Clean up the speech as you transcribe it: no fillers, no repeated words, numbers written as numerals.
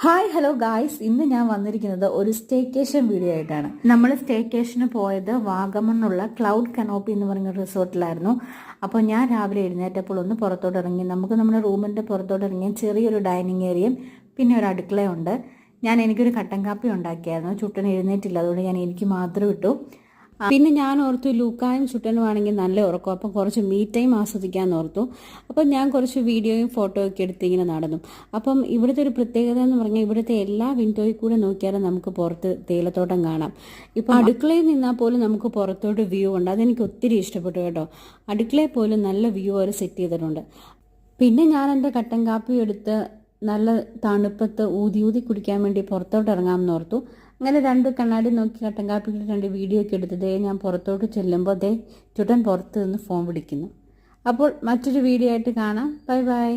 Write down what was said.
Hi hello guys, ഇന്ന് ഞാൻ വന്നിരിക്കുന്നത് ഒരു സ്റ്റേക്കേഷൻ വീഡിയോ ആയിട്ടാണ്. നമ്മൾ സ്റ്റേക്കേഷന് പോയത് വാഗമണ്ണുള്ള ക്ലൗഡ് കനോപ്പി എന്ന് പറയുന്ന റിസോർട്ടിലായിരുന്നു. അപ്പോൾ ഞാൻ രാവിലെ എഴുന്നേറ്റപ്പോൾ ഒന്ന് പുറത്തോട്ട് ഇറങ്ങി. നമുക്ക് നമ്മുടെ റൂമിൻ്റെ പുറത്തോട്ട് ഇറങ്ങിയ ചെറിയൊരു ഡൈനിങ് ഏരിയയും പിന്നെ ഒരു അടുക്കളയുണ്ട്. എനിക്കൊരു കട്ടൻ കാപ്പി ഉണ്ടാക്കിയായിരുന്നു. ചുട്ടൻ എഴുന്നേറ്റില്ല, അതുകൊണ്ട് എനിക്ക് മാത്രം ഇട്ടു. പിന്നെ ഞാൻ ഓർത്തു ലൂക്കായും ചുട്ടനുമാണെങ്കിൽ നല്ല ഉറക്കും, അപ്പം കുറച്ച് മീ ടൈം ആസ്വദിക്കാമെന്ന് ഓർത്തു. അപ്പം ഞാൻ കുറച്ച് വീഡിയോയും ഫോട്ടോയും ഒക്കെ എടുത്ത് ഇങ്ങനെ നടന്നു. അപ്പം ഇവിടുത്തെ ഒരു പ്രത്യേകത എന്ന് പറഞ്ഞാൽ ഇവിടുത്തെ എല്ലാ വിൻഡോയിൽ കൂടെ നോക്കിയാലും നമുക്ക് പുറത്ത് തേയിലത്തോട്ടം കാണാം. ഇപ്പം അടുക്കളയിൽ നിന്നാൽ പോലും നമുക്ക് പുറത്തോട്ട് വ്യൂ ഉണ്ട്. അതെനിക്ക് ഒത്തിരി ഇഷ്ടപ്പെട്ടു കേട്ടോ. അടുക്കളയിൽ പോലും നല്ല വ്യൂ അവർ സെറ്റ് ചെയ്തിട്ടുണ്ട്. പിന്നെ ഞാൻ എൻ്റെ കട്ടൻ കാപ്പി എടുത്ത് നല്ല തണുപ്പത്ത് ഊതി കുടിക്കാൻ വേണ്ടി പുറത്തോട്ട് ഇറങ്ങാമെന്ന് ഓർത്തു. അങ്ങനെ രണ്ട് കണ്ണാടി നോക്കി കട്ടൻ കാപ്പിക്ക് രണ്ട് വീഡിയോ ഒക്കെ എടുത്തതേ ഞാൻ പുറത്തോട്ട് ചെല്ലുമ്പോൾ ചുട്ടൻ പുറത്ത് നിന്ന് ഫോൺ വിളിക്കുന്നു. അപ്പോൾ മറ്റൊരു വീഡിയോ ആയിട്ട് കാണാം. Bye bye.